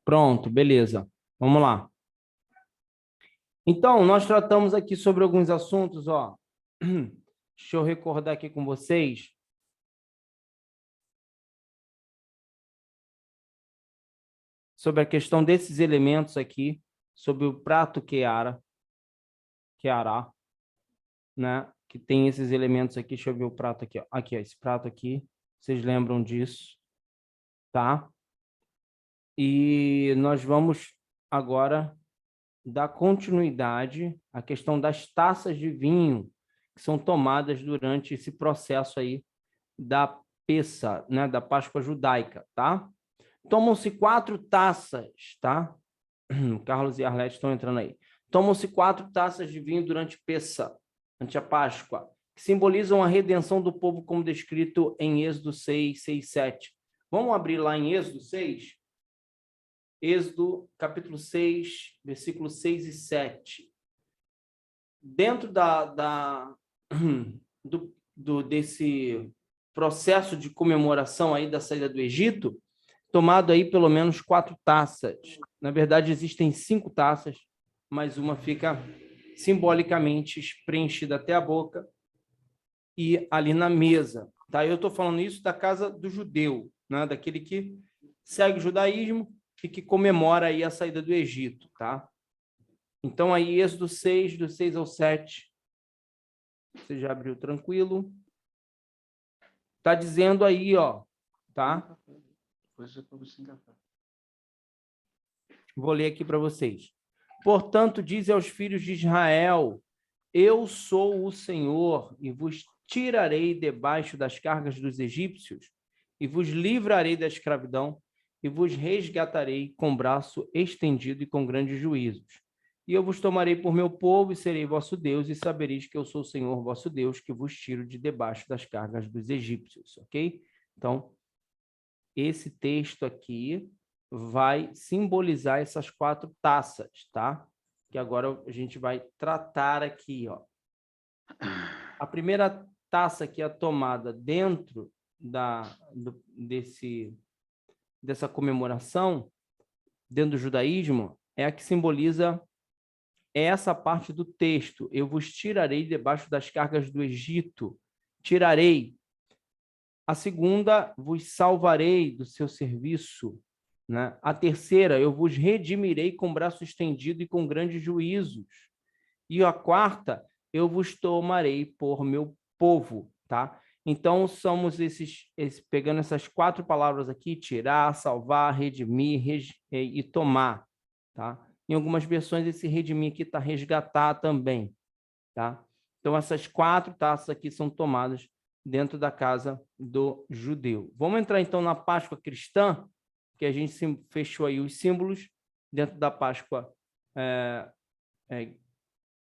Pronto, beleza. Vamos lá. Então, nós tratamos aqui sobre alguns assuntos, ó. Deixa eu recordar aqui com vocês. Sobre a questão desses elementos aqui, sobre o prato Keara, né? Que tem esses elementos aqui. Deixa eu ver o prato aqui, ó. Aqui, ó, esse prato aqui. Vocês lembram disso, tá? E nós vamos agora dar continuidade à questão das taças de vinho que são tomadas durante esse processo aí da Pessa, né, da Páscoa judaica, tá? Tomam-se 4 taças, tá? Carlos e Arlete estão entrando aí. Tomam-se 4 taças de vinho durante Pessa, durante a Páscoa, que simbolizam a redenção do povo, como descrito em Êxodo 6, 6, 7. Vamos abrir lá em Êxodo 6? Êxodo, capítulo 6, versículos 6 e 7. Dentro desse processo de comemoração aí da saída do Egito, tomado aí pelo menos 4 taças. Na verdade, existem 5 taças, mas uma fica simbolicamente preenchida até a boca e ali na mesa. Tá? Eu estou falando isso da casa do judeu, né? Daquele que segue o judaísmo e que comemora aí a saída do Egito, tá? Então, aí, Êxodo 6, do 6 ao 7, você já abriu tranquilo. Está dizendo aí, ó, tá? Vou ler aqui para vocês. Portanto, dize aos filhos de Israel, eu sou o Senhor, e vos tirarei debaixo das cargas dos egípcios, e vos livrarei da escravidão, e vos resgatarei com braço estendido e com grandes juízos. E eu vos tomarei por meu povo, e serei vosso Deus, e sabereis que eu sou o Senhor vosso Deus, que vos tiro de debaixo das cargas dos egípcios, ok? Então, esse texto aqui vai simbolizar essas 4 taças, tá? Que agora a gente vai tratar aqui, ó. A primeira taça que é tomada dentro dessa comemoração, dentro do judaísmo, é a que simboliza essa parte do texto. Eu vos tirarei debaixo das cargas do Egito. Tirarei. A segunda, vos salvarei do seu serviço. Né? A terceira, eu vos redimirei com braço estendido e com grandes juízos. E a quarta, eu vos tomarei por meu povo, tá? Então, somos pegando essas 4 palavras aqui, tirar, salvar, redimir e tomar, tá? Em algumas versões, esse redimir aqui está resgatar também, tá? Então, essas 4 taças aqui são tomadas dentro da casa do judeu. Vamos entrar, então, na Páscoa cristã, que a gente fechou aí os símbolos dentro da Páscoa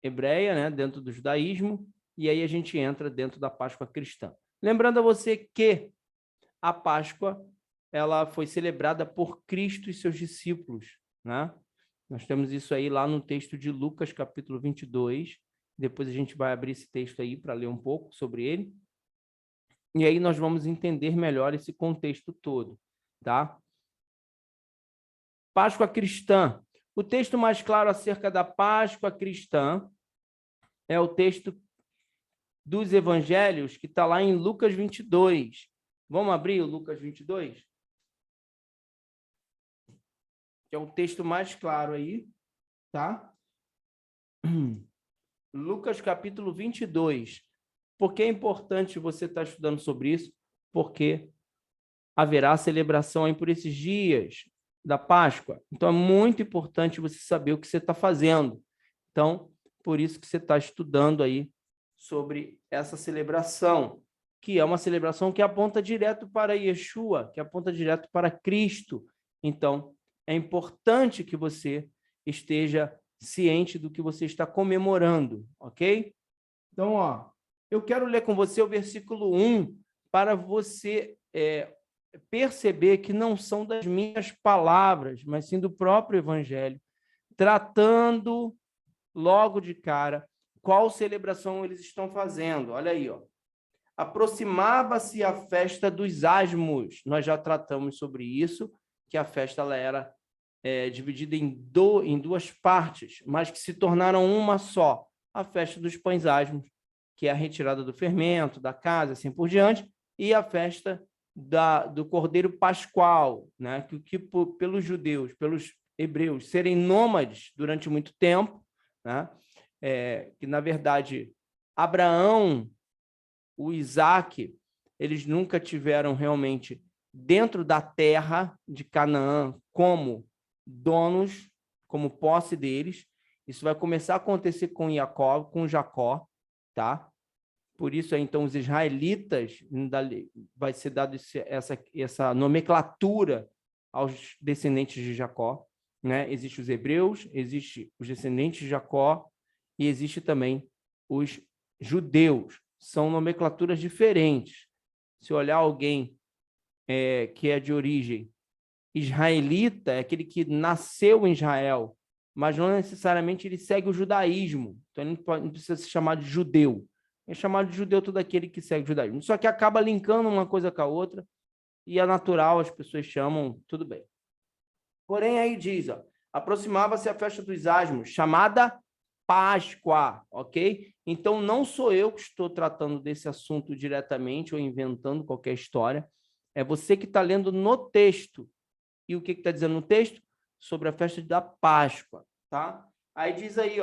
hebreia, né, dentro do judaísmo, e aí a gente entra dentro da Páscoa cristã. Lembrando a você que a Páscoa ela foi celebrada por Cristo e seus discípulos, né? Nós temos isso aí lá no texto de Lucas, capítulo 22. Depois a gente vai abrir esse texto aí para ler um pouco sobre ele. E aí nós vamos entender melhor esse contexto todo, tá? Páscoa cristã. O texto mais claro acerca da Páscoa cristã é o texto dos evangelhos que está lá em Lucas 22. Vamos abrir o Lucas 22? Que é o texto mais claro aí, tá? Lucas capítulo 22. Por que é importante você estar estudando sobre isso? Porque haverá celebração aí por esses dias da Páscoa. Então, é muito importante você saber o que você está fazendo. Então, por isso que você está estudando aí sobre essa celebração, que é uma celebração que aponta direto para Yeshua, que aponta direto para Cristo. Então, é importante que você esteja ciente do que você está comemorando, ok? Então, ó, eu quero ler com você o versículo 1 para você perceber que não são das minhas palavras, mas sim do próprio Evangelho, tratando logo de cara qual celebração eles estão fazendo. Olha aí, ó. Aproximava-se a festa dos asmos. Nós já tratamos sobre isso, que a festa ela era dividida em duas partes, mas que se tornaram uma só. A festa dos pães asmos, que é a retirada do fermento, da casa, assim por diante, e a festa do Cordeiro Pascual, né? que pelos judeus, pelos hebreus, serem nômades durante muito tempo, né? Que, na verdade, Abraão, o Isaac, eles nunca tiveram realmente dentro da terra de Canaã como donos, como posse deles. Isso vai começar a acontecer com Jacó, tá? Por isso, então, os israelitas, vai ser dado essa nomenclatura aos descendentes de Jacó, né? Existem os hebreus, existem os descendentes de Jacó e existe também os judeus. São nomenclaturas diferentes. Se olhar alguém que é de origem israelita, é aquele que nasceu em Israel, mas não necessariamente ele segue o judaísmo. Então, ele não precisa ser chamado de judeu. É chamado de judeu todo aquele que segue o judaísmo. Só que acaba linkando uma coisa com a outra, e é natural, as pessoas chamam, tudo bem. Porém, aí diz, aproximava-se a festa dos asmos, chamada Páscoa, ok? Então, não sou eu que estou tratando desse assunto diretamente ou inventando qualquer história. É você que está lendo no texto. E o que está dizendo no texto? Sobre a festa da Páscoa, tá? Aí diz aí,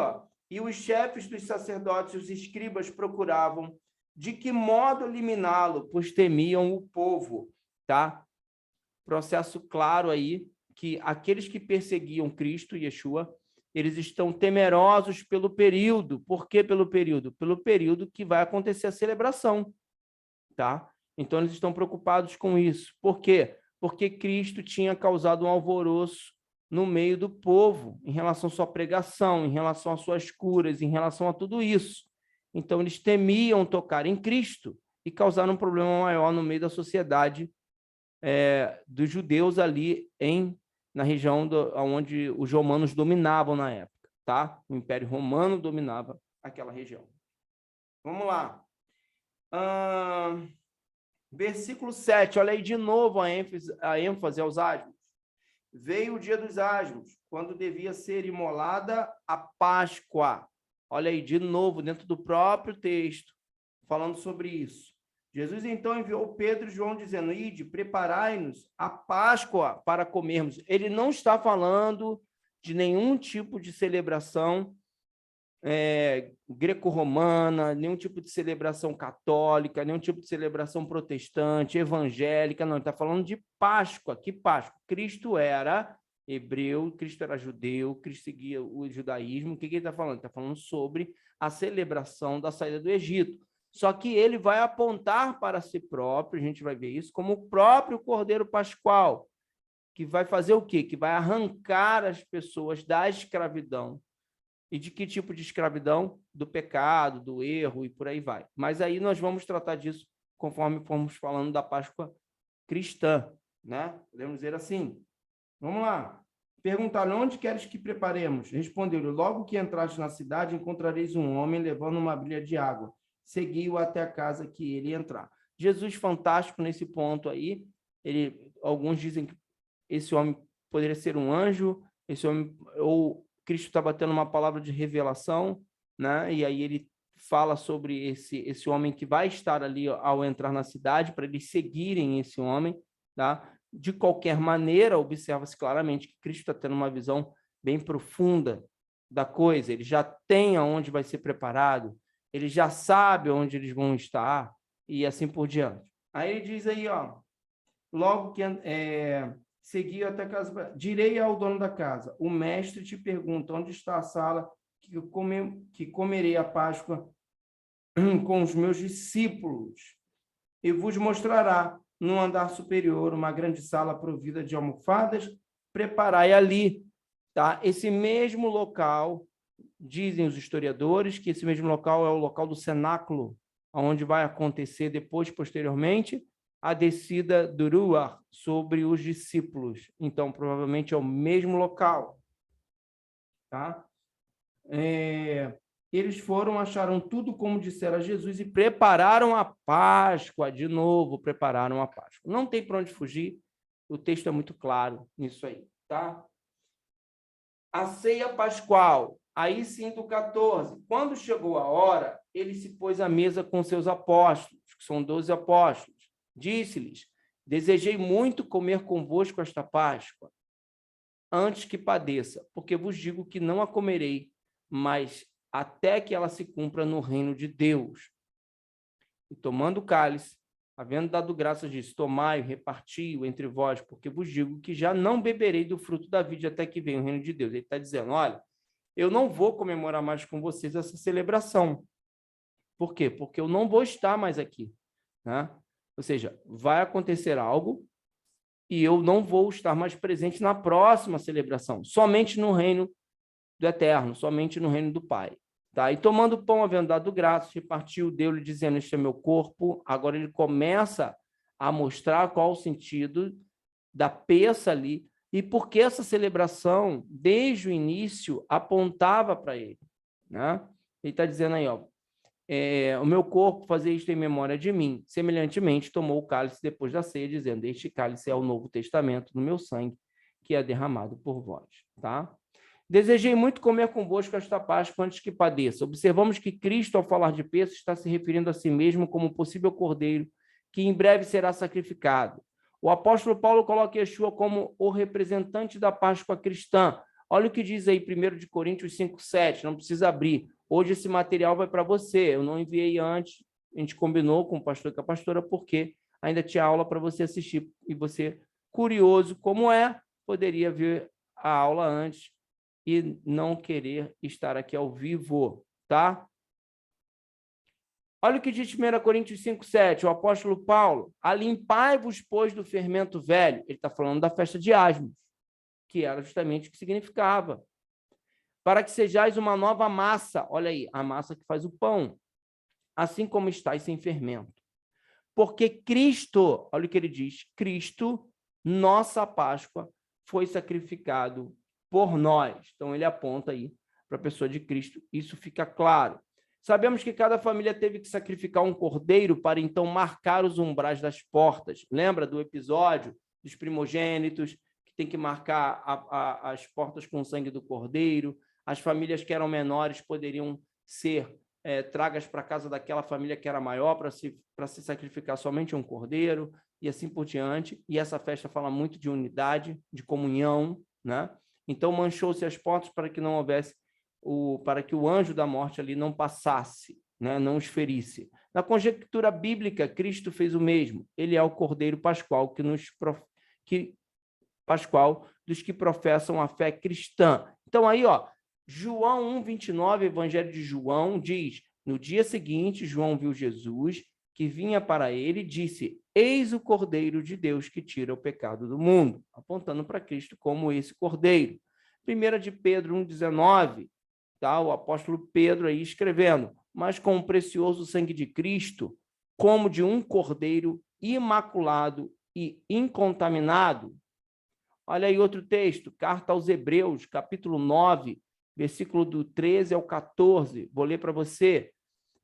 e os chefes dos sacerdotes e os escribas procuravam de que modo eliminá-lo, pois temiam o povo, tá? Processo claro aí que aqueles que perseguiam Cristo, Yeshua, eles estão temerosos pelo período. Por que pelo período? Pelo período que vai acontecer a celebração, tá? Então, eles estão preocupados com isso. Por quê? Porque Cristo tinha causado um alvoroço no meio do povo, em relação à sua pregação, em relação às suas curas, em relação a tudo isso. Então, eles temiam tocar em Cristo e causaram um problema maior no meio da sociedade dos judeus ali na região onde os romanos dominavam na época, tá? O Império Romano dominava aquela região. Vamos lá. Versículo 7, olha aí de novo a ênfase aos asmos. Veio o dia dos asmos, quando devia ser imolada a Páscoa. Olha aí de novo, dentro do próprio texto, falando sobre isso. Jesus então enviou Pedro e João dizendo, ide, preparai-nos a Páscoa para comermos. Ele não está falando de nenhum tipo de celebração greco-romana, nenhum tipo de celebração católica, nenhum tipo de celebração protestante, evangélica, não. Ele está falando de Páscoa. Que Páscoa? Cristo era hebreu, Cristo era judeu, Cristo seguia o judaísmo. O que ele está falando? Ele está falando sobre a celebração da saída do Egito. Só que ele vai apontar para si próprio, a gente vai ver isso, como o próprio Cordeiro Pascual, que vai fazer o quê? Que vai arrancar as pessoas da escravidão. E de que tipo de escravidão? Do pecado, do erro e por aí vai. Mas aí nós vamos tratar disso conforme formos falando da Páscoa cristã, né? Podemos dizer assim. Vamos lá. Perguntaram, onde queres que preparemos? Respondeu-lhe, logo que entraste na cidade, encontrareis um homem levando uma bilha de água. Seguiu até a casa que ele entrar. Jesus fantástico nesse ponto aí. Alguns dizem que esse homem poderia ser um anjo, esse homem, ou Cristo está batendo uma palavra de revelação, né? E aí ele fala sobre esse homem que vai estar ali ao entrar na cidade, para eles seguirem esse homem, tá? De qualquer maneira, observa-se claramente que Cristo está tendo uma visão bem profunda da coisa, ele já tem aonde vai ser preparado, ele já sabe onde eles vão estar, e assim por diante. Aí ele diz aí, logo que segui até a casa, direi ao dono da casa, o mestre te pergunta, onde está a sala que comerei a Páscoa com os meus discípulos? E vos mostrará, no andar superior, uma grande sala provida de almofadas, preparai ali, tá? Esse mesmo local, dizem os historiadores, que esse mesmo local é o local do cenáculo, onde vai acontecer depois, posteriormente, a descida do Ruach sobre os discípulos. Então, provavelmente é o mesmo local. Tá? Eles foram, acharam tudo como dissera Jesus e prepararam a Páscoa. De novo, prepararam a Páscoa. Não tem para onde fugir, o texto é muito claro nisso aí. Tá? a ceia pascual, aí sim do 14. Quando chegou a hora, ele se pôs à mesa com seus apóstolos, que são 12 apóstolos. Disse-lhes: desejei muito comer convosco esta Páscoa, antes que padeça, porque vos digo que não a comerei, mas até que ela se cumpra no reino de Deus. E tomando o cálice, havendo dado graças, disse: tomai, reparti-o entre vós, porque vos digo que já não beberei do fruto da vide até que venha o reino de Deus. Ele está dizendo: olha, eu não vou comemorar mais com vocês essa celebração. Por quê? Porque eu não vou estar mais aqui, né? Ou seja, vai acontecer algo e eu não vou estar mais presente na próxima celebração, somente no reino do Eterno, somente no reino do Pai. Tá? E tomando o pão, havendo dado graças, repartiu, deu-lhe, dizendo: este é meu corpo. Agora ele começa a mostrar qual o sentido da peça ali e por que essa celebração, desde o início, apontava para ele. Né? Ele está dizendo aí, ó, o meu corpo, fazer isto em memória de mim. Semelhantemente, tomou o cálice depois da ceia, dizendo: este cálice é o Novo Testamento no meu sangue, que é derramado por vós. Tá? Desejei muito comer convosco esta Páscoa antes que padeça. Observamos que Cristo, ao falar de peça, está se referindo a si mesmo como possível cordeiro, que em breve será sacrificado. O apóstolo Paulo coloca Yeshua como o representante da Páscoa cristã. Olha o que diz aí 1 de Coríntios 5:7, não precisa abrir. Hoje esse material vai para você, eu não enviei antes, a gente combinou com o pastor e com a pastora, porque ainda tinha aula para você assistir, e você, curioso como é, poderia ver a aula antes e não querer estar aqui ao vivo, tá? Olha o que diz 1 Coríntios 5:7, o apóstolo Paulo: alimpai-vos, pois, do fermento velho. Ele está falando da festa de Asmos, que era justamente o que significava. Para que sejais uma nova massa, olha aí, a massa que faz o pão, assim como estáis sem fermento. Porque Cristo, olha o que ele diz, Cristo, nossa Páscoa, foi sacrificado por nós. Então, ele aponta aí para a pessoa de Cristo, isso fica claro. Sabemos que cada família teve que sacrificar um cordeiro para, então, marcar os umbrais das portas. Lembra do episódio dos primogênitos, que tem que marcar as portas com o sangue do cordeiro? As famílias que eram menores poderiam ser tragas para a casa daquela família que era maior para se sacrificar somente um cordeiro, e assim por diante. E essa festa fala muito de unidade, de comunhão, né? Então, manchou-se as portas para que não houvesse, para que o anjo da morte ali não passasse, né? Não os ferisse. Na conjectura bíblica, Cristo fez o mesmo. Ele é o Cordeiro Pascual Pascual dos que professam a fé cristã. Então, aí, ó, João 1:29, Evangelho de João, diz: no dia seguinte, João viu Jesus, que vinha para ele, e disse: eis o Cordeiro de Deus que tira o pecado do mundo, apontando para Cristo como esse Cordeiro. 1 de Pedro 1:19, tá? O apóstolo Pedro aí escrevendo: mas com o precioso sangue de Cristo, como de um cordeiro imaculado e incontaminado. Olha aí outro texto, carta aos Hebreus, capítulo 9, versículo do 13 ao 14. Vou ler para você.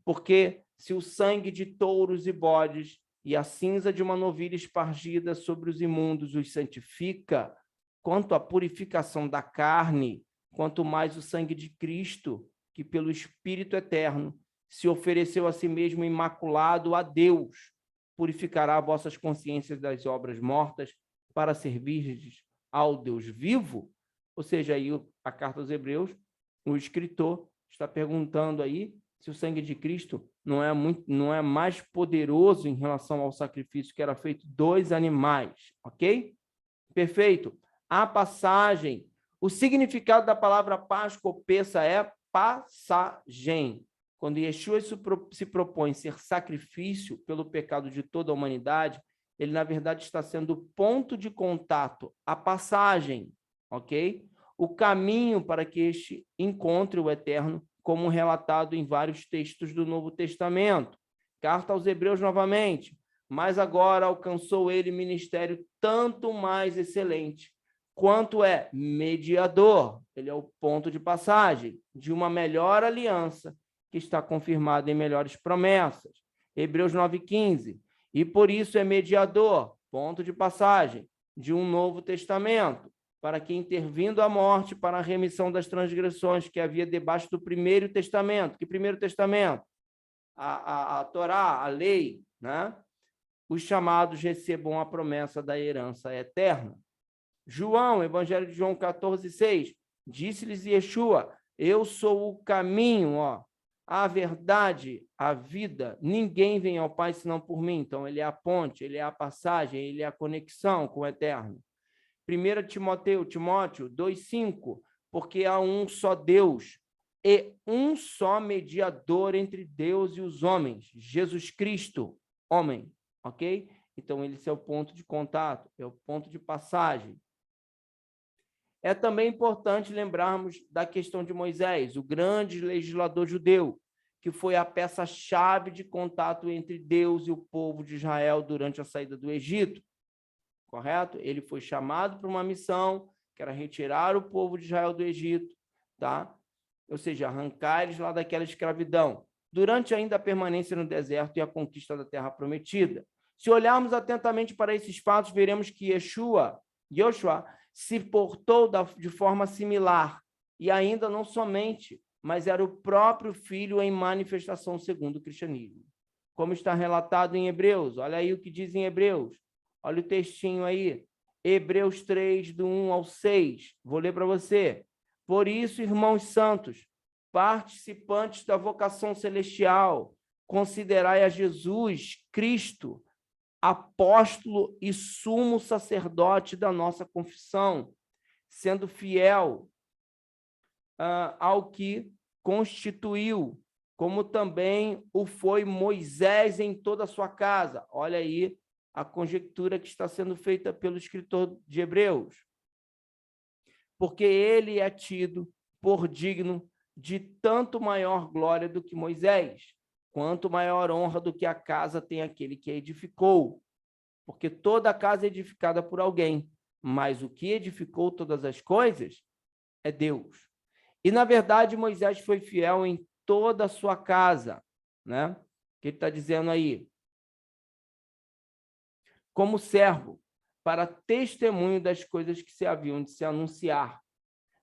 Porque se o sangue de touros e bodes e a cinza de uma novilha espargida sobre os imundos os santifica, quanto à purificação da carne, quanto mais o sangue de Cristo, que pelo Espírito eterno se ofereceu a si mesmo imaculado a Deus, purificará vossas consciências das obras mortas para servirdes ao Deus vivo. Ou seja, aí a carta aos Hebreus, o escritor está perguntando aí se o sangue de Cristo não é mais poderoso em relação ao sacrifício que era feito dos animais, ok? Perfeito. A passagem, o significado da palavra Páscoa ou peça é passagem. Quando Yeshua se propõe ser sacrifício pelo pecado de toda a humanidade, ele, na verdade, está sendo o ponto de contato, a passagem, ok? O caminho para que este encontre o Eterno, como relatado em vários textos do Novo Testamento. Carta aos Hebreus novamente. Mas agora alcançou ele ministério tanto mais excelente, quanto é mediador, ele é o ponto de passagem, de uma melhor aliança, que está confirmada em melhores promessas. Hebreus 9:15. E por isso é mediador, ponto de passagem, de um novo testamento, para que, intervindo a morte para a remissão das transgressões que havia debaixo do primeiro testamento. Que primeiro testamento? A Torá, a lei, né? Os chamados recebam a promessa da herança eterna. João, Evangelho de João 14:6, disse-lhes Yeshua, eu sou o caminho, a verdade, a vida. Ninguém vem ao Pai senão por mim. Então, ele é a ponte, ele é a passagem, ele é a conexão com o eterno. 1 Timóteo 2:5, porque há um só Deus e um só mediador entre Deus e os homens, Jesus Cristo, homem, ok? Então, esse é o ponto de contato, é o ponto de passagem. É também importante lembrarmos da questão de Moisés, o grande legislador judeu, que foi a peça-chave de contato entre Deus e o povo de Israel durante a saída do Egito. Correto? Ele foi chamado para uma missão, que era retirar o povo de Israel do Egito, tá? Ou seja, arrancar eles lá daquela escravidão, durante ainda a permanência no deserto e a conquista da terra prometida. Se olharmos atentamente para esses fatos, veremos que Yeshua se portou de forma similar, e ainda não somente, mas era o próprio Filho em manifestação segundo o cristianismo. Como está relatado em Hebreus, olha aí o que diz em Hebreus. Olha o textinho aí, Hebreus 3, do 1 ao 6. Vou ler para você. Por isso, irmãos santos, participantes da vocação celestial, considerai a Jesus Cristo, apóstolo e sumo sacerdote da nossa confissão, sendo fiel ao que constituiu, como também o foi Moisés em toda a sua casa. Olha aí a conjectura que está sendo feita pelo escritor de Hebreus. Porque ele é tido por digno de tanto maior glória do que Moisés, quanto maior honra do que a casa tem aquele que a edificou. Porque toda a casa é edificada por alguém, mas o que edificou todas as coisas é Deus. E, na verdade, Moisés foi fiel em toda a sua casa, né? O que ele está dizendo aí? Como servo, para testemunho das coisas que se haviam de se anunciar.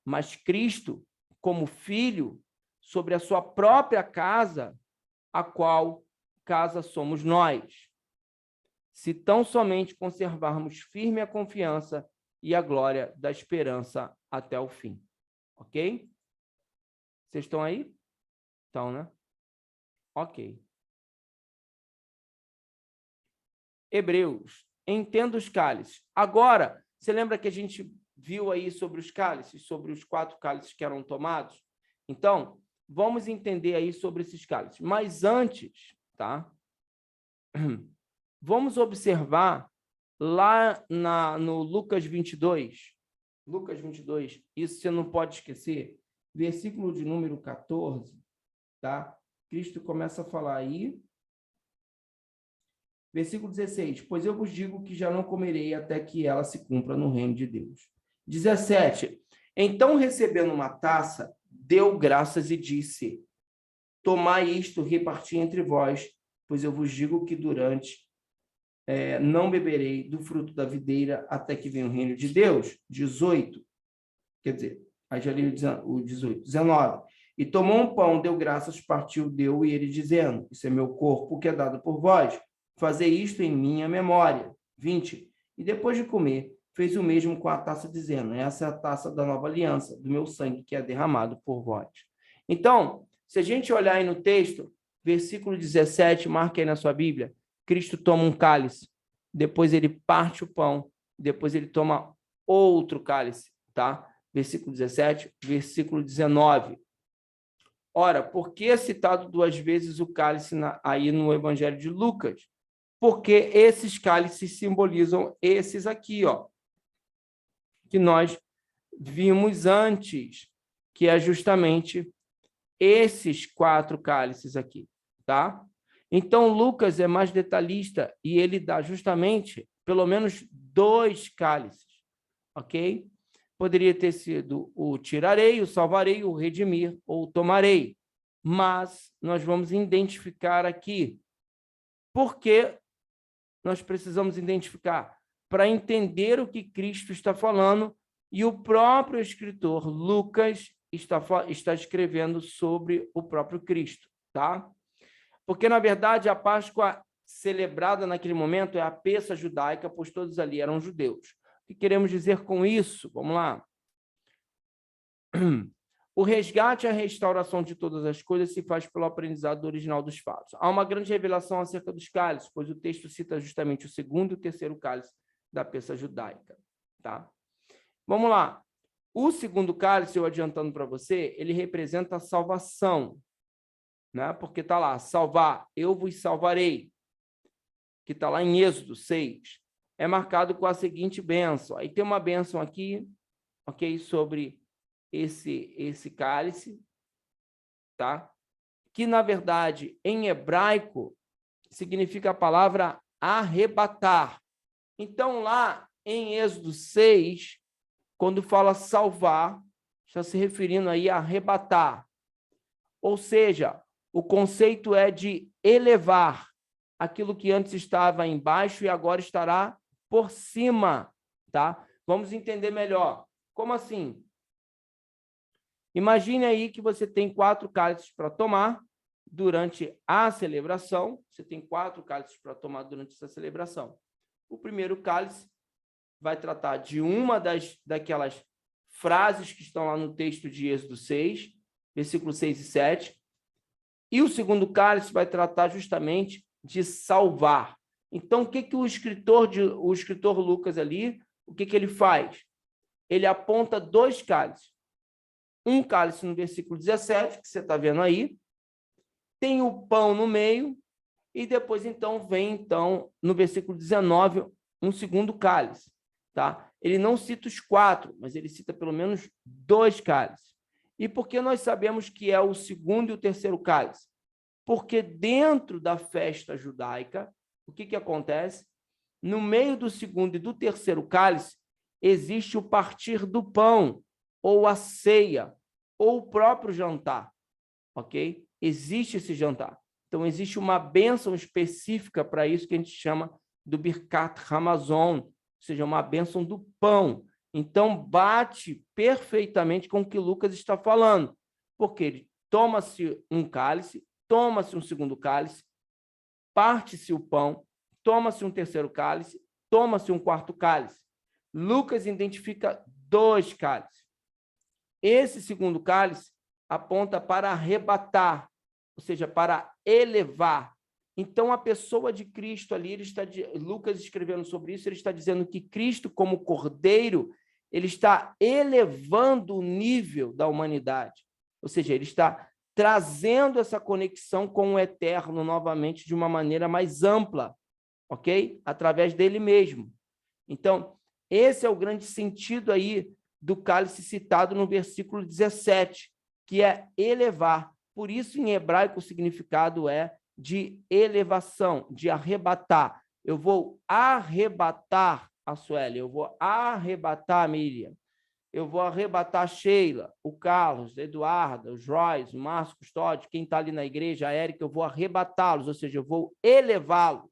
Mas Cristo, como filho, sobre a sua própria casa, a qual casa somos nós. Se tão somente conservarmos firme a confiança e a glória da esperança até o fim. Ok? Vocês estão aí? Estão, né? Ok. Hebreus, entenda os cálices. Agora, você lembra que a gente viu aí sobre os cálices, sobre os 4 cálices que eram tomados? Então, vamos entender aí sobre esses cálices. Mas antes, tá? Vamos observar lá no Lucas 22. Lucas 22, isso você não pode esquecer. Versículo de número 14, tá? Cristo começa a falar aí. Versículo 16, pois eu vos digo que já não comerei até que ela se cumpra no reino de Deus. 17, então recebendo uma taça, deu graças e disse, tomai isto, reparti entre vós, pois eu vos digo que não beberei do fruto da videira até que venha o reino de Deus. 18, quer dizer, aí já li o 18. 19, e tomou um pão, deu graças, partiu, deu, e ele dizendo, isso é meu corpo que é dado por vós, fazer isto em minha memória. 20. E depois de comer, fez o mesmo com a taça, dizendo, essa é a taça da nova aliança, do meu sangue que é derramado por vós. Então, se a gente olhar aí no texto, versículo 17, marca aí na sua Bíblia, Cristo toma um cálice, depois ele parte o pão, depois ele toma outro cálice, tá? Versículo 17, versículo 19. Ora, por que é citado 2 vezes o cálice aí no Evangelho de Lucas? Porque esses cálices simbolizam esses aqui, ó, que nós vimos antes, que é justamente esses 4 cálices aqui, tá? Então, Lucas é mais detalhista e ele dá justamente pelo menos 2 cálices, ok? Poderia ter sido o tirarei, o salvarei, o redimir ou o tomarei, mas nós vamos identificar aqui. Por que nós precisamos identificar? Para entender o que Cristo está falando E o próprio escritor Lucas está escrevendo sobre o próprio Cristo, tá? Porque, na verdade, a Páscoa celebrada naquele momento é a Pessa judaica, pois todos ali eram judeus. O que queremos dizer com isso? Vamos lá. O resgate e a restauração de todas as coisas se faz pelo aprendizado original dos fatos. Há uma grande revelação acerca dos cálices, pois o texto cita justamente o segundo e o terceiro cálice da Pessa judaica, tá? Vamos lá. O segundo cálice, eu adiantando para você, ele representa a salvação, né? Porque está lá, salvar, eu vos salvarei, que está lá em Êxodo 6. É marcado com a seguinte bênção. Aí tem uma bênção aqui, ok? Sobre esse cálice, tá? Que, na verdade, em hebraico, significa a palavra arrebatar. Então, lá em Êxodo 6, quando fala salvar, está se referindo aí a arrebatar. Ou seja, o conceito é de elevar aquilo que antes estava embaixo e agora estará por cima, tá? Vamos entender melhor. Como assim? Imagine aí que você tem 4 cálices para tomar durante a celebração. Você tem 4 cálices para tomar durante essa celebração. O primeiro cálice vai tratar de uma daquelas frases que estão lá no texto de Êxodo 6, versículos 6 e 7. E o segundo cálice vai tratar justamente de salvar. Então, o que o escritor Lucas ali, o que ele faz? Ele aponta 2 cálices. Um cálice no versículo 17, que você está vendo aí, tem o pão no meio, e depois, então, vem, no versículo 19, um segundo cálice. Tá? Ele não cita os 4, mas ele cita pelo menos 2 cálices. E por que nós sabemos que é o segundo e o terceiro cálice? Porque dentro da festa judaica, o que acontece? No meio do segundo e do terceiro cálice, existe o partir do pão, ou a ceia, ou o próprio jantar, ok? Existe esse jantar. Então, existe uma bênção específica para isso que a gente chama do Birkat Hamazon, ou seja, uma bênção do pão. Então, bate perfeitamente com o que Lucas está falando, porque ele toma-se um cálice, toma-se um segundo cálice, parte-se o pão, toma-se um terceiro cálice, toma-se um quarto cálice. Lucas identifica 2 cálices. Esse segundo cálice aponta para arrebatar, ou seja, para elevar. Então, a pessoa de Cristo ali, Lucas escrevendo sobre isso, ele está dizendo que Cristo, como Cordeiro, ele está elevando o nível da humanidade. Ou seja, ele está trazendo essa conexão com o eterno novamente de uma maneira mais ampla, ok? Através dele mesmo. Então, esse é o grande sentido aí do cálice citado no versículo 17, que é elevar. Por isso, em hebraico, o significado é de elevação, de arrebatar. Eu vou arrebatar a Sueli, eu vou arrebatar a Miriam, eu vou arrebatar a Sheila, o Carlos, a Eduarda, os Royce, o Márcio Custódio, quem está ali na igreja, a Érica, eu vou arrebatá-los, ou seja, eu vou elevá-los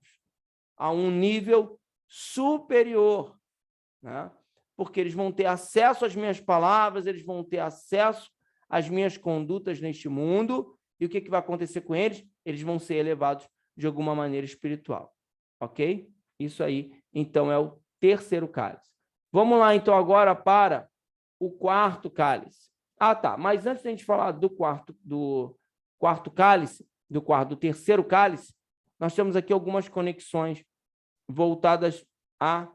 a um nível superior, né? Porque eles vão ter acesso às minhas palavras, eles vão ter acesso às minhas condutas neste mundo, e o que vai acontecer com eles? Eles vão ser elevados de alguma maneira espiritual, ok? Isso aí, então, é o terceiro cálice. Vamos lá, então, agora para o quarto cálice. Ah, tá, mas antes de a gente falar do quarto cálice, do terceiro cálice, nós temos aqui algumas conexões voltadas a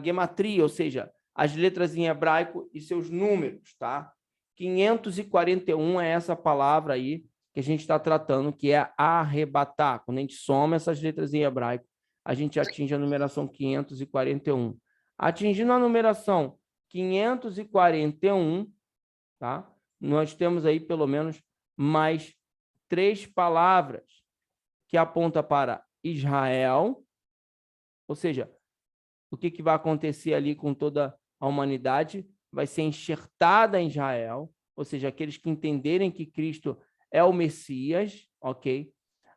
gematria, ou seja, as letras em hebraico e seus números, tá? 541 é essa palavra aí que a gente está tratando, que é arrebatar. Quando a gente soma essas letras em hebraico, a gente atinge a numeração 541. Atingindo a numeração 541, tá? Nós temos aí pelo menos mais 3 palavras que apontam para Israel, ou seja, o que vai acontecer ali com toda a humanidade? Vai ser enxertada em Israel, ou seja, aqueles que entenderem que Cristo é o Messias, ok?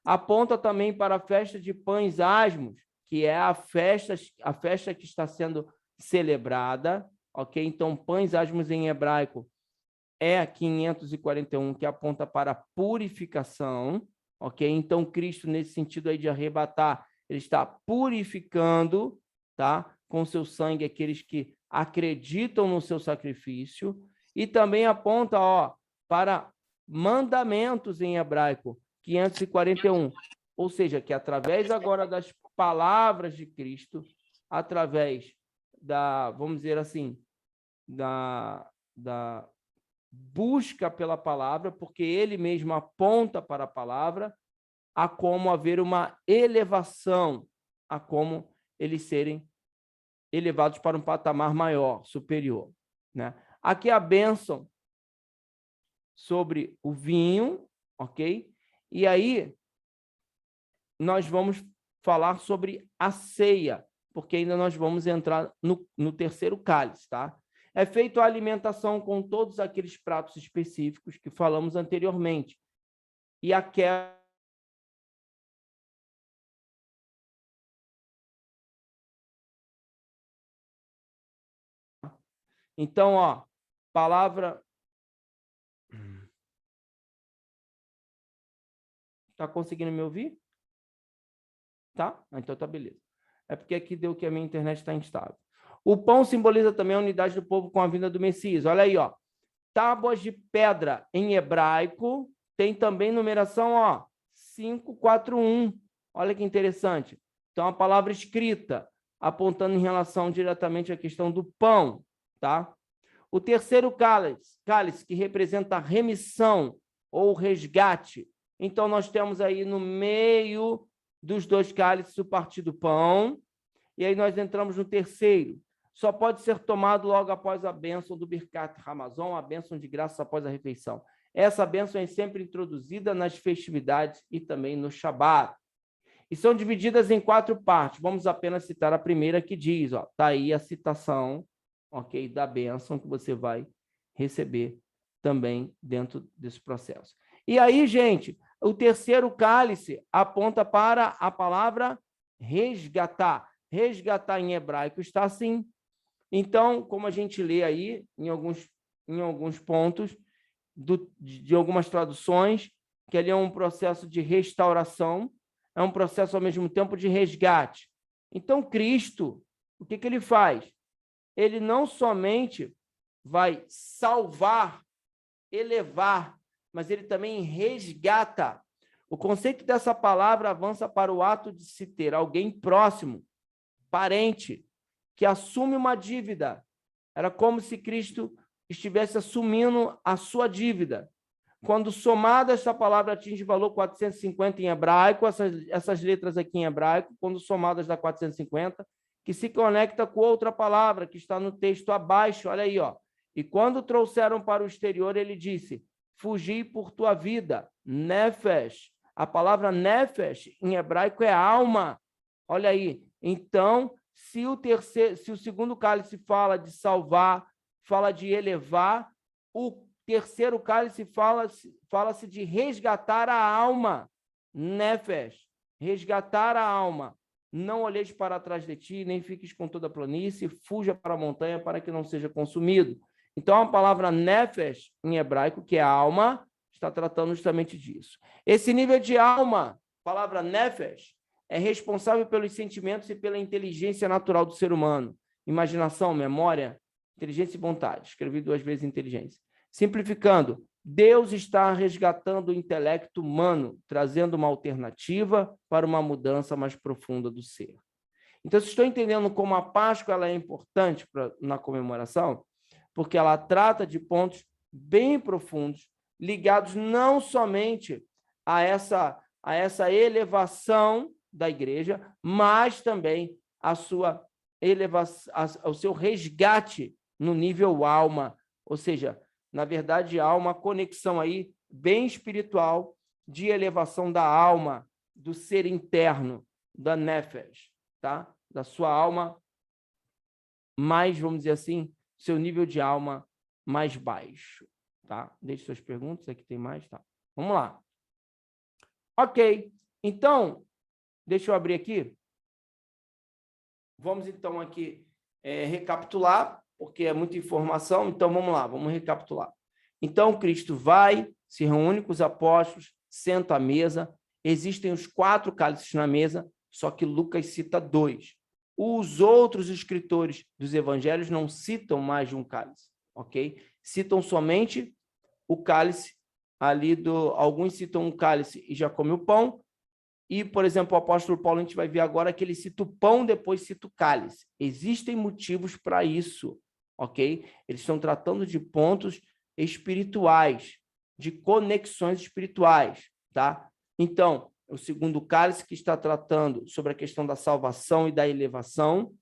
Aponta também para a festa de pães asmos, que é a festa que está sendo celebrada, ok? Então, pães asmos em hebraico é 541, que aponta para a purificação, ok? Então, Cristo, nesse sentido aí de arrebatar, ele está purificando, tá? Com seu sangue, aqueles que acreditam no seu sacrifício, e também aponta, ó, para mandamentos em hebraico, 541, ou seja, que através agora das palavras de Cristo, através da, vamos dizer assim, da busca pela palavra, porque ele mesmo aponta para a palavra, a como haver uma elevação, a como eles serem elevados para um patamar maior, superior, né? Aqui a bênção sobre o vinho, ok? E aí nós vamos falar sobre a ceia, porque ainda nós vamos entrar no terceiro cálice, tá? É feita a alimentação com todos aqueles pratos específicos que falamos anteriormente. E aquela então, ó, palavra. Tá conseguindo me ouvir? Tá? Então tá beleza. É porque aqui deu que a minha internet está instável. O pão simboliza também a unidade do povo com a vinda do Messias. Olha aí, ó. Tábuas de pedra em hebraico tem também numeração, ó, 541. Olha que interessante. Então, a palavra escrita, apontando em relação diretamente à questão do pão, tá? O terceiro cálice que representa a remissão ou resgate. Então, nós temos aí no meio dos dois cálices o partir do pão, e aí nós entramos no terceiro. Só pode ser tomado logo após a bênção do Birkat Hamazon, a bênção de graça após a refeição. Essa bênção é sempre introduzida nas festividades e também no Shabat. E são divididas em 4 partes. Vamos apenas citar a primeira que diz, ó, tá aí a citação, ok, da bênção que você vai receber também dentro desse processo. E aí, gente, o terceiro cálice aponta para a palavra resgatar. Resgatar em hebraico está assim. Então, como a gente lê aí em alguns pontos de algumas traduções, que ali é um processo de restauração, é um processo ao mesmo tempo de resgate. Então, Cristo, o que ele faz? Ele não somente vai salvar, elevar, mas ele também resgata. O conceito dessa palavra avança para o ato de se ter alguém próximo, parente, que assume uma dívida. Era como se Cristo estivesse assumindo a sua dívida. Quando somada, essa palavra atinge valor 450 em hebraico, essas letras aqui em hebraico, quando somadas dá 450, que se conecta com outra palavra que está no texto abaixo, olha aí, ó. E quando trouxeram para o exterior, ele disse, fugi por tua vida, nefesh. A palavra nefesh em hebraico é alma. Olha aí. Então, se o segundo cálice fala de salvar, fala de elevar, o terceiro cálice fala-se de resgatar a alma, nefesh, resgatar a alma. Não olheis para trás de ti, nem fiques com toda a planície, fuja para a montanha para que não seja consumido. Então, a palavra nefesh, em hebraico, que é alma, está tratando justamente disso. Esse nível de alma, palavra nefesh, é responsável pelos sentimentos e pela inteligência natural do ser humano. Imaginação, memória, inteligência e vontade. Escrevi 2 vezes inteligência. Simplificando, Deus está resgatando o intelecto humano, trazendo uma alternativa para uma mudança mais profunda do ser. Então, vocês estão entendendo como a Páscoa ela é importante na comemoração? Porque ela trata de pontos bem profundos, ligados não somente a essa elevação da igreja, mas também a sua elevação, ao seu resgate no nível alma, ou seja, na verdade, há uma conexão aí bem espiritual de elevação da alma, do ser interno, da nefesh, tá? Da sua alma mais, vamos dizer assim, seu nível de alma mais baixo, tá? Deixe suas perguntas, aqui tem mais, tá? Vamos lá. Ok, então, deixa eu abrir aqui. Vamos então aqui recapitular, porque é muita informação, então vamos lá, vamos recapitular. Então, Cristo vai, se reúne com os apóstolos, senta à mesa, existem os 4 cálices na mesa, só que Lucas cita 2. Os outros escritores dos evangelhos não citam mais de um cálice, ok? Citam somente o cálice ali alguns citam um cálice e já come o pão, e, por exemplo, o apóstolo Paulo, a gente vai ver agora que ele cita o pão, depois cita o cálice. Existem motivos para isso, ok? Eles estão tratando de pontos espirituais, de conexões espirituais, tá? Então, o segundo cálice que está tratando sobre a questão da salvação e da elevação,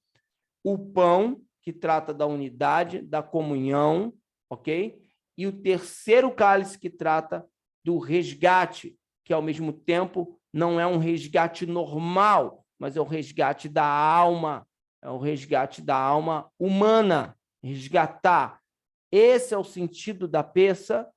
o pão, que trata da unidade, da comunhão, ok? E o terceiro cálice que trata do resgate, que ao mesmo tempo não é um resgate normal, mas é o resgate da alma, é o resgate da alma humana, resgatar. Esse é o sentido da peça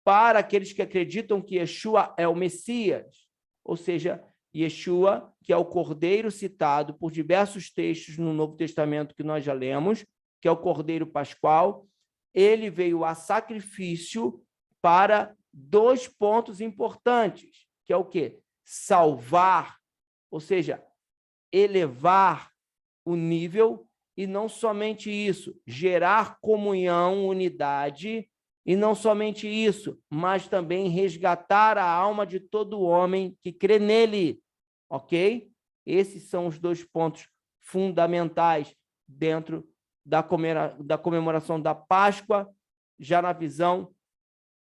para aqueles que acreditam que Yeshua é o Messias, ou seja, Yeshua, que é o Cordeiro citado por diversos textos no Novo Testamento que nós já lemos, que é o Cordeiro Pascual, ele veio a sacrifício para 2 pontos importantes, que é o quê? Salvar, ou seja, elevar o nível, e não somente isso, gerar comunhão, unidade, e não somente isso, mas também resgatar a alma de todo homem que crê nele, ok? Esses são os 2 pontos fundamentais dentro da comemoração da Páscoa, já na visão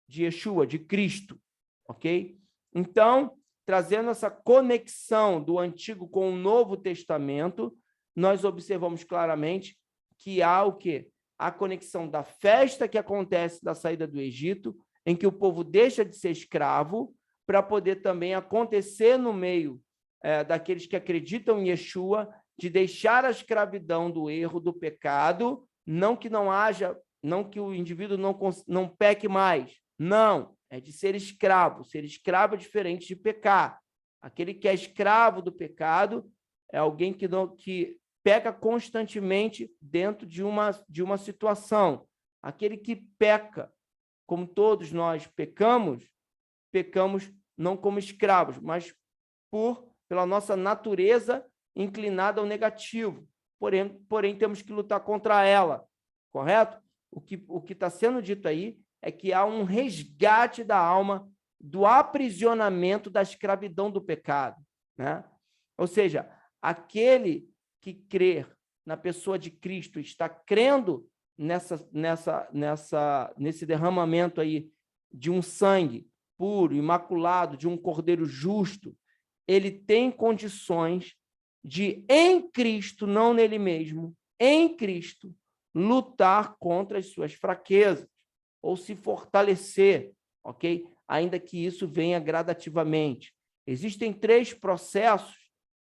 de Yeshua, de Cristo, ok? Então, trazendo essa conexão do Antigo com o Novo Testamento, nós observamos claramente que há o quê? A conexão da festa que acontece da saída do Egito, em que o povo deixa de ser escravo, para poder também acontecer no meio daqueles que acreditam em Yeshua, de deixar a escravidão do erro, do pecado, não que não haja, não que o indivíduo não peque mais, não, é de ser escravo. Ser escravo é diferente de pecar. Aquele que é escravo do pecado é alguém que peca constantemente dentro de uma situação. Aquele que peca, como todos nós pecamos não como escravos, mas pela nossa natureza inclinada ao negativo. Porém, temos que lutar contra ela, correto? O que está sendo dito aí é que há um resgate da alma do aprisionamento da escravidão do pecado, né? Ou seja, aquele que crer na pessoa de Cristo, está crendo nesse derramamento aí de um sangue puro, imaculado, de um cordeiro justo, ele tem condições de, em Cristo, não nele mesmo, em Cristo, lutar contra as suas fraquezas, ou se fortalecer, ok? Ainda que isso venha gradativamente. Existem 3 processos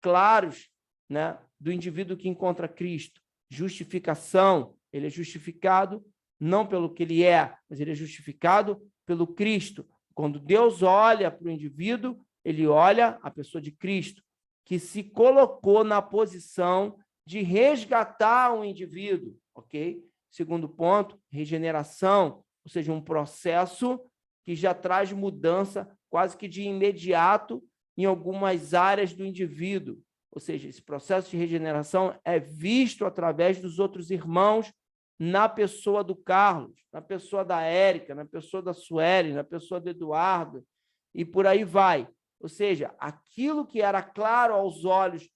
claros, né, do indivíduo que encontra Cristo. Justificação, ele é justificado não pelo que ele é, mas ele é justificado pelo Cristo. Quando Deus olha para o indivíduo, ele olha a pessoa de Cristo, que se colocou na posição de resgatar o indivíduo, ok? Segundo ponto, regeneração, ou seja, um processo que já traz mudança quase que de imediato em algumas áreas do indivíduo. Ou seja, esse processo de regeneração é visto através dos outros irmãos na pessoa do Carlos, na pessoa da Érica, na pessoa da Sueli, na pessoa do Eduardo, e por aí vai. Ou seja, aquilo que era claro aos olhos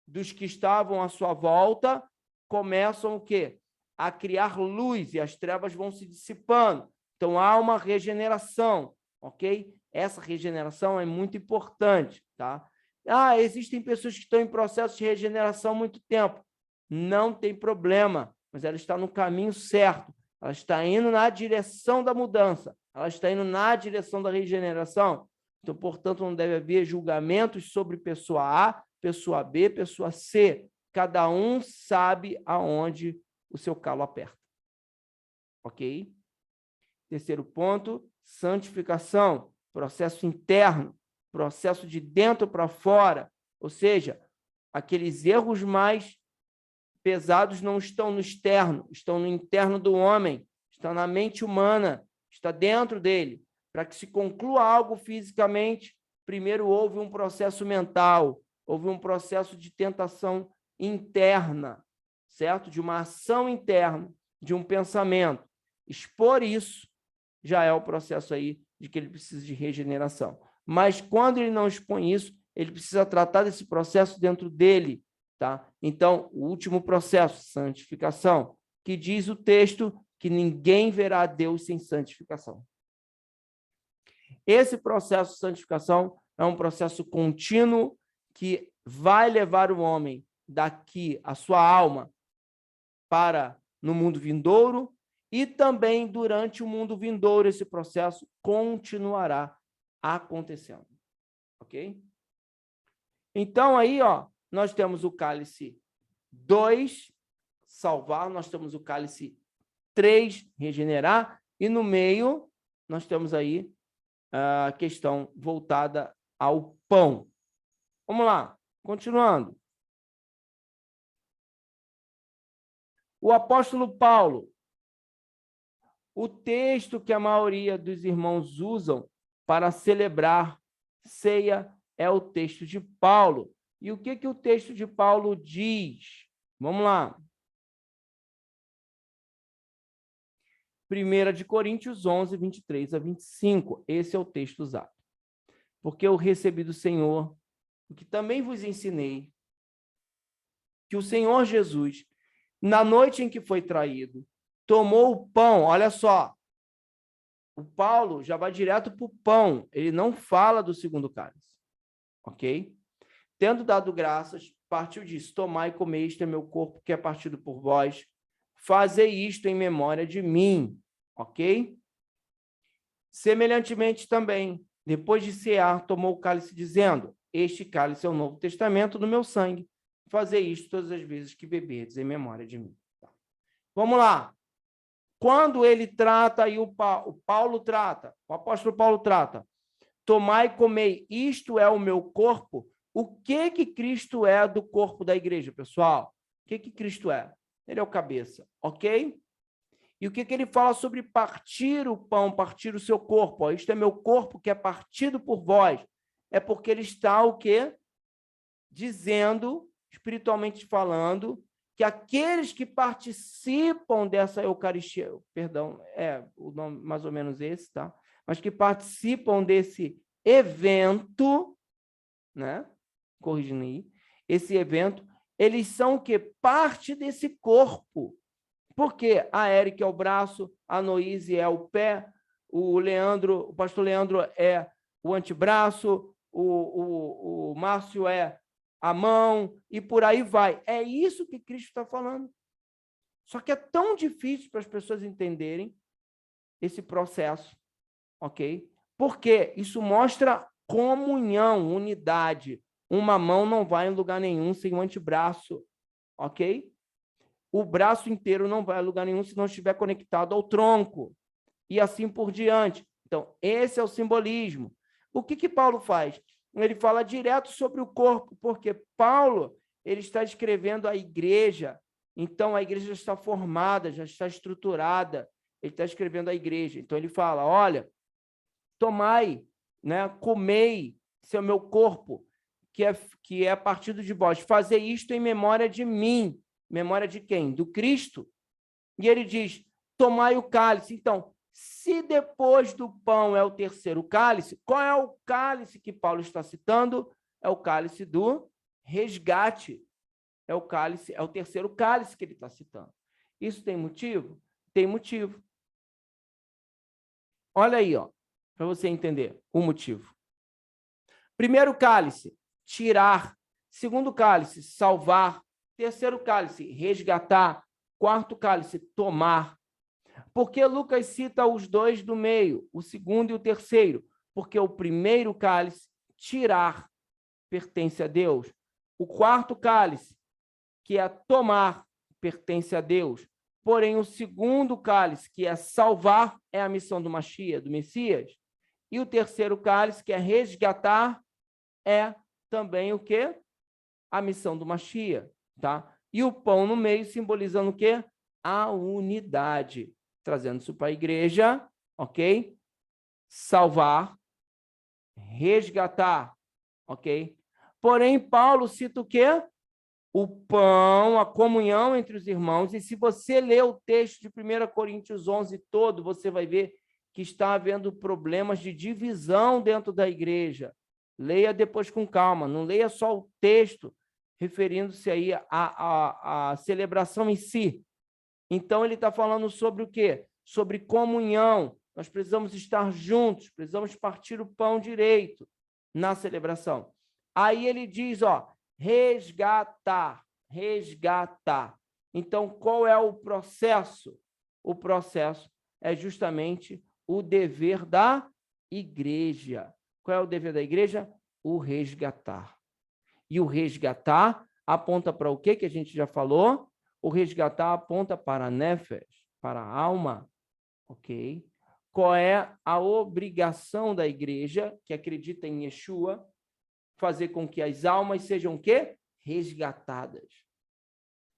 dos que estavam à sua volta, começam o quê? A criar luz, e as trevas vão se dissipando. Então, há uma regeneração, ok? Essa regeneração é muito importante, tá? Existem pessoas que estão em processo de regeneração há muito tempo. Não tem problema, mas ela está no caminho certo. Ela está indo na direção da mudança. Ela está indo na direção da regeneração. Então, portanto, não deve haver julgamentos sobre pessoa A, pessoa B, pessoa C. Cada um sabe aonde o seu calo aperta. Ok? Terceiro ponto, santificação, processo interno, processo de dentro para fora, ou seja, aqueles erros mais pesados não estão no externo, estão no interno do homem, está na mente humana, está dentro dele. Para que se conclua algo fisicamente, primeiro houve um processo mental, houve um processo de tentação interna, certo? De uma ação interna, de um pensamento. Expor isso já é o processo aí de que ele precisa de regeneração. Mas quando ele não expõe isso, ele precisa tratar desse processo dentro dele, tá? Então, o último processo, santificação, que diz o texto que ninguém verá Deus sem santificação. Esse processo de santificação é um processo contínuo que vai levar o homem daqui, a sua alma, para no mundo vindouro, e também durante o mundo vindouro esse processo continuará acontecendo. Ok? Então, aí, ó, nós temos o cálice 2, salvar, nós temos o cálice 3, regenerar, e no meio nós temos aí a questão voltada ao pão. Vamos lá, continuando. O apóstolo Paulo, o texto que a maioria dos irmãos usam para celebrar ceia é o texto de Paulo. E o que o texto de Paulo diz? Vamos lá. 1 de Coríntios 11, 23 a 25. Esse é o texto usado. Porque eu recebi do Senhor, o que também vos ensinei, que o Senhor Jesus, na noite em que foi traído, tomou o pão. Olha só, o Paulo já vai direto para o pão, ele não fala do segundo cálice, ok? Tendo dado graças, partiu disso, tomai e comei, isto é meu corpo que é partido por vós, fazei isto em memória de mim, ok? Semelhantemente também, depois de cear, tomou o cálice dizendo, este cálice é o Novo Testamento do meu sangue, fazei isto todas as vezes que beberdes em memória de mim. Vamos lá. Quando ele trata, aí o Paulo trata, o apóstolo Paulo trata, tomai e comei, isto é o meu corpo. O que Cristo é do corpo da igreja, pessoal? O que Cristo é? Ele é o cabeça, ok? E o que ele fala sobre partir o pão, partir o seu corpo? Ó, isto é meu corpo que é partido por vós. É porque ele está o quê? Dizendo, espiritualmente falando, que aqueles que participam dessa Eucaristia, perdão, o nome mais ou menos esse, tá? Mas que participam desse evento, né? Corrigindo aí, esse evento, eles são o quê? Parte desse corpo. Porque a Érica é o braço, a Noíse é o pé, o pastor Leandro é o antebraço, o Márcio é a mão, e por aí vai. É isso que Cristo está falando. Só que é tão difícil para as pessoas entenderem esse processo, ok? Porque isso mostra comunhão, unidade. Uma mão não vai em lugar nenhum sem o antebraço, ok? O braço inteiro não vai a lugar nenhum se não estiver conectado ao tronco, e assim por diante. Então, esse é o simbolismo. O que Paulo faz? Ele fala direto sobre o corpo, porque Paulo ele está escrevendo a igreja, então a igreja já está formada, já está estruturada, ele está escrevendo a igreja. Então, ele fala, olha, tomai, né, comei, esse é o meu corpo, que é partido de vós, fazer isto em memória de mim. Memória de quem? Do Cristo. E ele diz, tomai o cálice. Então, se depois do pão é o terceiro cálice, qual é o cálice que Paulo está citando? É o cálice do resgate. É o terceiro cálice que ele está citando. Isso tem motivo? Tem motivo. Olha aí, ó, para você entender o motivo. Primeiro cálice, tirar. Segundo cálice, salvar. Terceiro cálice, resgatar. Quarto cálice, tomar. Por que Lucas cita os dois do meio, o segundo e o terceiro? Porque o primeiro cálice, tirar, pertence a Deus. O quarto cálice, que é tomar, pertence a Deus. Porém, o segundo cálice, que é salvar, é a missão do Mashiach, do Messias. E o terceiro cálice, que é resgatar, é também o quê? A missão do Mashiach, tá? e o pão no meio, simbolizando o quê? A unidade. Trazendo isso para a igreja, ok? Salvar, resgatar, ok? Porém, Paulo cita o quê? O pão, a comunhão entre os irmãos, e se você ler o texto de 1 Coríntios 11 todo, você vai ver que está havendo problemas de divisão dentro da igreja. Leia depois com calma, não leia só o texto, referindo-se aí à celebração em si. Então, ele está falando sobre o quê? Sobre comunhão. Nós precisamos estar juntos, precisamos partir o pão direito na celebração. Aí ele diz, ó, resgatar. Então, qual é o processo? O processo é justamente o dever da igreja. Qual é o dever da igreja? O resgatar. E o resgatar aponta para o quê que a gente já falou? O resgatar aponta para a nefesh, para a alma, ok? Qual é a obrigação da igreja que acredita em Yeshua? Fazer com que as almas sejam o quê? Resgatadas,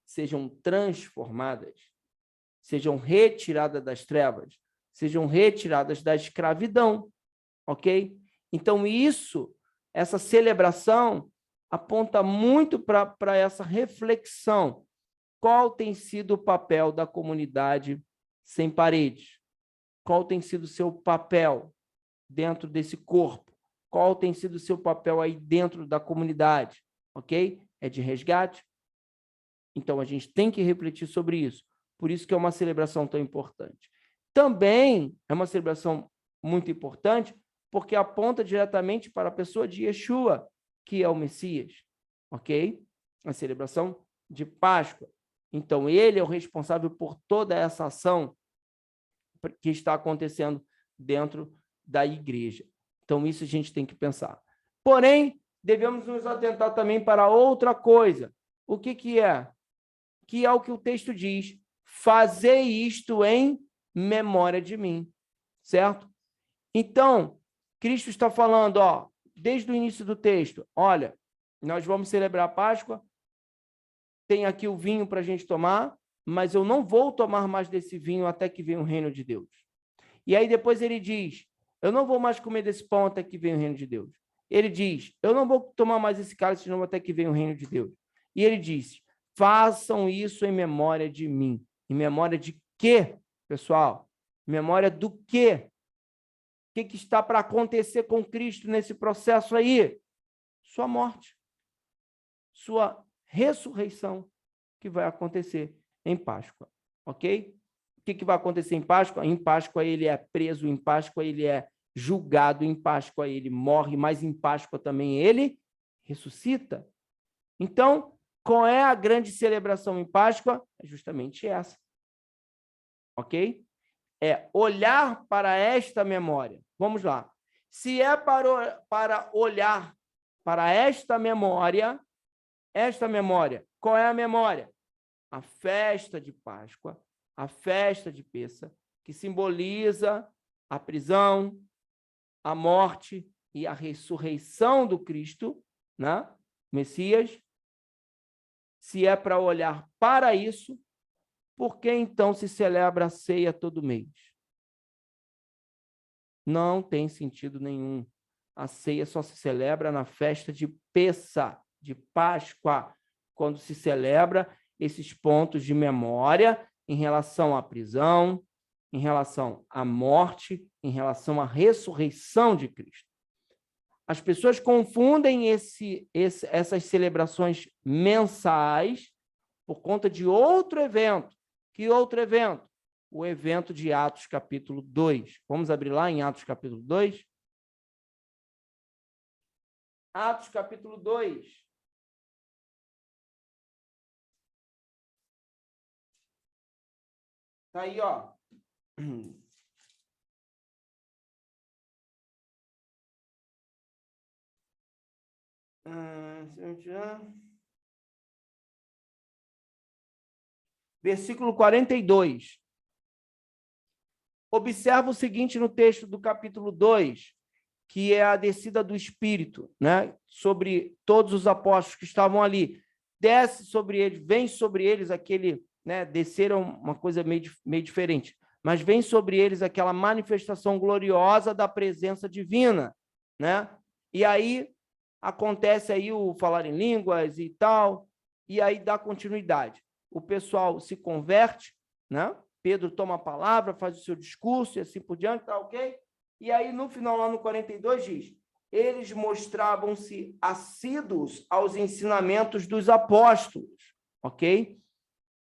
sejam transformadas, sejam retiradas das trevas, sejam retiradas da escravidão, ok? Então, essa celebração aponta muito para essa reflexão. Qual tem sido o papel da comunidade sem paredes? Qual tem sido o seu papel dentro desse corpo? Qual tem sido o seu papel aí dentro da comunidade? Ok? É de resgate? Então, a gente tem que refletir sobre isso. Por isso que é uma celebração tão importante. Também é uma celebração muito importante porque aponta diretamente para a pessoa de Yeshua, que é o Messias. Ok? A celebração de Páscoa. Então, ele é o responsável por toda essa ação que está acontecendo dentro da igreja. Então, isso a gente tem que pensar. Porém, devemos nos atentar também para outra coisa. O que é? Que é o que o texto diz. Fazei isto em memória de mim. Certo? Então, Cristo está falando, ó, desde o início do texto, olha, nós vamos celebrar a Páscoa, tem aqui o vinho para a gente tomar, mas eu não vou tomar mais desse vinho até que venha o reino de Deus. E aí depois ele diz, eu não vou mais comer desse pão até que venha o reino de Deus. Ele diz, eu não vou tomar mais esse cálice não até que venha o reino de Deus. E ele diz, façam isso em memória de mim. Em memória de quê, pessoal? Em memória do quê? O que está para acontecer com Cristo nesse processo aí? Sua morte. Sua ressurreição, que vai acontecer em Páscoa, ok? O que vai acontecer em Páscoa? Em Páscoa ele é preso, em Páscoa ele é julgado, em Páscoa ele morre, mas em Páscoa também ele ressuscita. Então, qual é a grande celebração em Páscoa? É justamente essa, ok? É olhar para esta memória. Vamos lá. Se é para olhar para esta memória, qual é a memória? A festa de Páscoa, a festa de Pêssah, que simboliza a prisão, a morte e a ressurreição do Cristo, né? Messias. Se é para olhar para isso, por que então se celebra a ceia todo mês? Não tem sentido nenhum. A ceia só se celebra na festa de Pêssah, de Páscoa, quando se celebra esses pontos de memória em relação à prisão, em relação à morte, em relação à ressurreição de Cristo. As pessoas confundem essas celebrações mensais por conta de outro evento. Que outro evento? O evento de Atos capítulo 2. Vamos abrir lá em Atos capítulo 2? Atos capítulo 2. Está aí, ó. Versículo 42. Observa o seguinte no texto do capítulo 2, que é a descida do Espírito, né? Sobre todos os apóstolos que estavam ali. desce sobre eles, vem sobre eles aquele, né, descer é uma coisa meio diferente, mas vem sobre eles aquela manifestação gloriosa da presença divina, né? E aí acontece aí o falar em línguas e tal, e aí dá continuidade. O pessoal se converte, né? Pedro toma a palavra, faz o seu discurso e assim por diante, tá ok? E aí no final, lá no 42, diz: eles mostravam-se assíduos aos ensinamentos dos apóstolos, ok?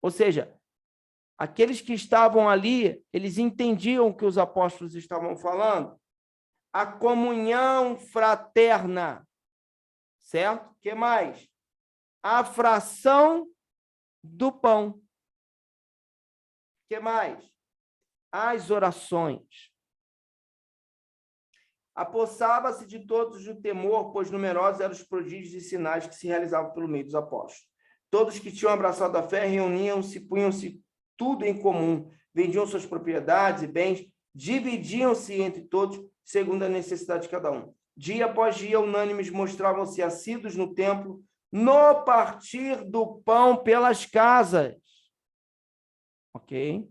Ou seja, aqueles que estavam ali, eles entendiam o que os apóstolos estavam falando. A comunhão fraterna, certo? O que mais? A fração do pão. O que mais? As orações. Apossava-se de todos o temor, pois numerosos eram os prodígios e sinais que se realizavam pelo meio dos apóstolos. Todos que tinham abraçado a fé reuniam-se, punham-se tudo em comum, vendiam suas propriedades e bens, dividiam-se entre todos, segundo a necessidade de cada um. Dia após dia, unânimes mostravam-se assíduos no templo, no partir do pão pelas casas. Ok? O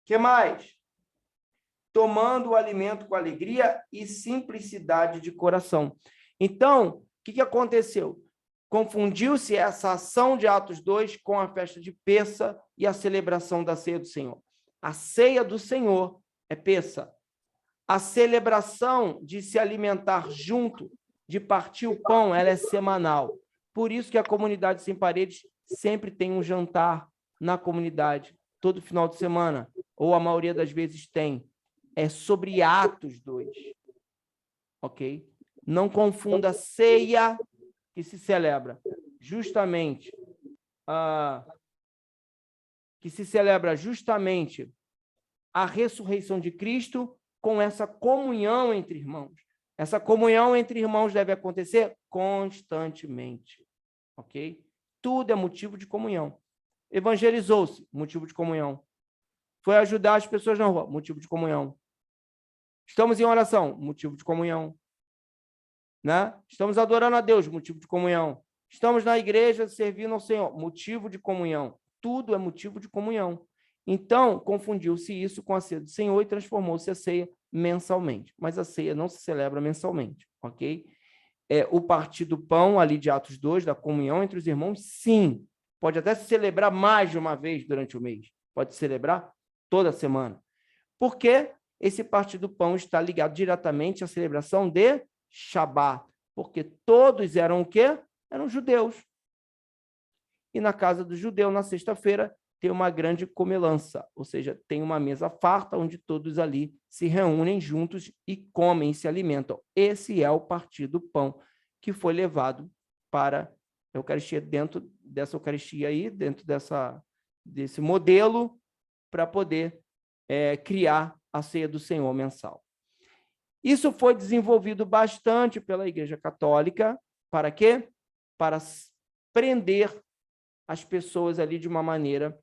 que mais? Tomando o alimento com alegria e simplicidade de coração. Então, o que aconteceu? Confundiu-se essa ação de Atos 2 com a festa de Pessa e a celebração da ceia do Senhor. A ceia do Senhor é Pessa. A celebração de se alimentar junto, de partir o pão, ela é semanal. Por isso que a comunidade Sem Paredes sempre tem um jantar na comunidade, todo final de semana, ou a maioria das vezes tem. É sobre Atos 2. Ok? Não confunda ceia que se celebra justamente a ressurreição de Cristo com essa comunhão entre irmãos. Essa comunhão entre irmãos deve acontecer constantemente. Ok? Tudo é motivo de comunhão. Evangelizou-se, motivo de comunhão. Foi ajudar as pessoas na rua, motivo de comunhão. Estamos em oração, motivo de comunhão. Né? Estamos adorando a Deus, motivo de comunhão. Estamos na igreja servindo ao Senhor, motivo de comunhão. Tudo é motivo de comunhão. Então, confundiu-se isso com a ceia do Senhor e transformou-se a ceia mensalmente. Mas a ceia não se celebra mensalmente, ok? O partir do pão, ali de Atos 2, da comunhão entre os irmãos, sim. Pode até se celebrar mais de uma vez durante o mês. Pode celebrar toda semana. Porque esse partir do pão está ligado diretamente à celebração de Shabá, porque todos eram o quê? Eram judeus. E na casa do judeu, na sexta-feira, tem uma grande comelança, ou seja, tem uma mesa farta onde todos ali se reúnem juntos e comem e se alimentam. Esse é o partir do pão que foi levado para a Eucaristia, dentro dessa Eucaristia aí, dentro desse modelo, para poder criar a ceia do Senhor mensal. Isso foi desenvolvido bastante pela Igreja Católica. Para quê? Para prender as pessoas ali de uma maneira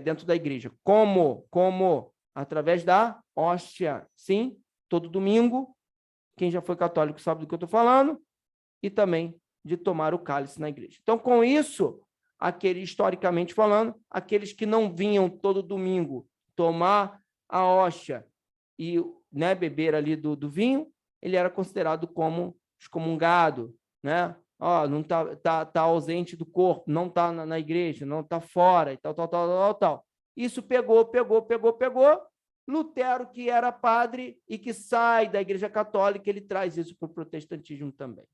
dentro da igreja. Como? Através da hóstia. Sim, todo domingo. Quem já foi católico sabe do que eu estou falando. E também de tomar o cálice na igreja. Então, com isso, historicamente falando, aqueles que não vinham todo domingo tomar a hóstia e beber ali do vinho, ele era considerado como excomungado, né? Não tá ausente do corpo, não está na igreja, não está fora, e tal. Isso pegou. Lutero, que era padre e que sai da Igreja Católica, ele traz isso para o protestantismo também.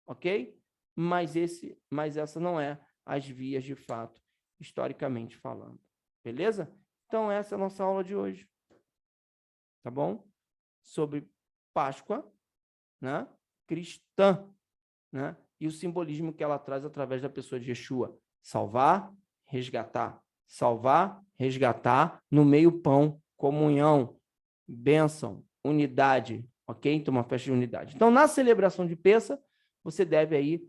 Ok? Mas essa não é as vias de fato, historicamente falando. Beleza? Então, essa é a nossa aula de hoje. Tá bom? Sobre Páscoa, né? Cristã, né? E o simbolismo que ela traz através da pessoa de Yeshua. Salvar, resgatar. Salvar, resgatar, no meio pão, comunhão, bênção, unidade, ok? Então, uma festa de unidade. Então, na celebração de Pessa, você deve aí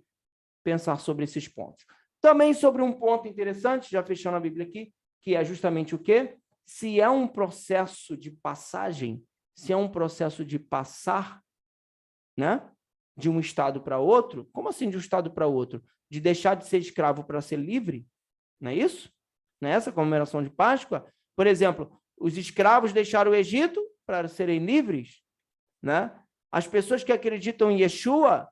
pensar sobre esses pontos. Também sobre um ponto interessante, já fechando a Bíblia aqui, que é justamente o quê? Se é um processo de passagem, se é um processo de passar, né? De um estado para outro, como assim de um estado para outro? de deixar de ser escravo para ser livre, não é isso? Não é essa a comemoração de Páscoa? Por exemplo, os escravos deixaram o Egito para serem livres, né? As pessoas que acreditam em Yeshua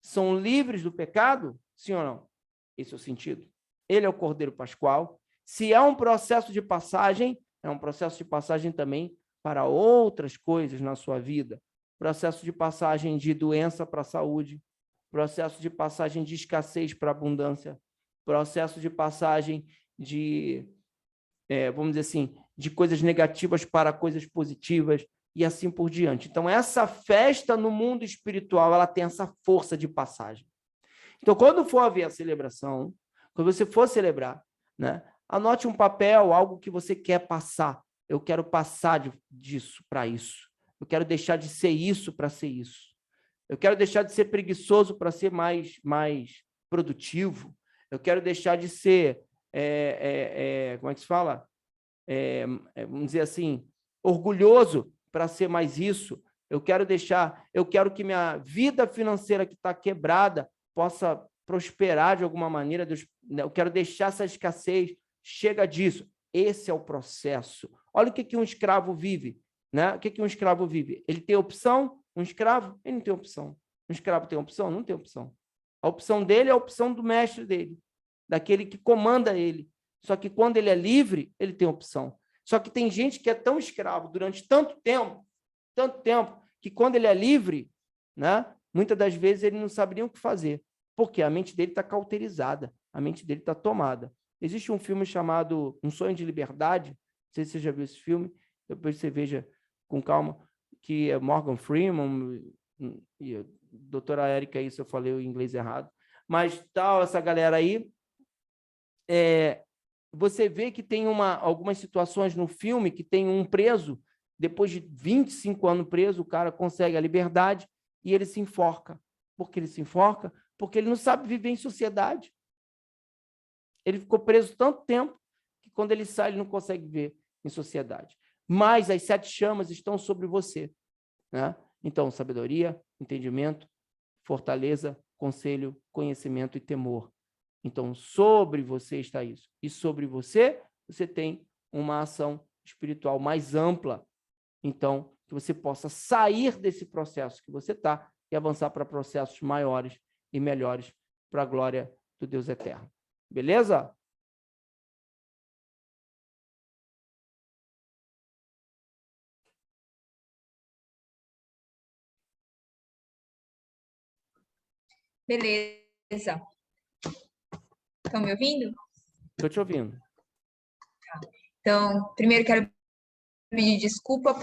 são livres do pecado, sim ou não? Esse é o sentido. Ele é o Cordeiro Pascual. Se é um processo de passagem, é um processo de passagem também para outras coisas na sua vida. Processo de passagem de doença para a saúde, processo de passagem de escassez para abundância, processo de passagem de, vamos dizer assim, de coisas negativas para coisas positivas e assim por diante. Então, essa festa no mundo espiritual, ela tem essa força de passagem. Então, quando for haver a celebração, quando você for celebrar, né, anote um papel, algo que você quer passar. Eu quero passar disso para isso. Eu quero deixar de ser isso para ser isso. Eu quero deixar de ser preguiçoso para ser mais produtivo. Eu quero deixar de ser, como é que se fala? Vamos dizer assim, orgulhoso para ser mais isso. Eu quero que minha vida financeira que está quebrada possa prosperar de alguma maneira. Eu quero deixar essa escassez. Chega disso. Esse é o processo. Olha o que um escravo vive, né? O que um escravo vive? Ele tem opção? Um escravo? Ele não tem opção. Um escravo tem opção? Não tem opção. A opção dele é a opção do mestre dele, daquele que comanda ele. Só que quando ele é livre, ele tem opção. Só que tem gente que é tão escravo durante tanto tempo, que quando ele é livre, né, muitas das vezes ele não sabe nem o que fazer, porque a mente dele está cauterizada, a mente dele está tomada. Existe um filme chamado Um Sonho de Liberdade, não sei se você já viu esse filme, depois você veja com calma, que é Morgan Freeman e a doutora Érica, aí se eu falei o inglês errado, mas tal, essa galera aí, você vê que tem algumas situações no filme que tem um preso, depois de 25 anos preso, o cara consegue a liberdade e ele se enforca. Por que ele se enforca? Porque ele não sabe viver em sociedade. Ele ficou preso tanto tempo que quando ele sai, ele não consegue viver em sociedade. Mas as 7 chamas estão sobre você, né? Então, sabedoria, entendimento, fortaleza, conselho, conhecimento e temor. Então, sobre você está isso. E sobre você, você tem uma ação espiritual mais ampla. Então, que você possa sair desse processo que você está e avançar para processos maiores e melhores para a glória do Deus eterno. Beleza? Beleza. Estão me ouvindo? Estou te ouvindo. Então, primeiro quero pedir desculpa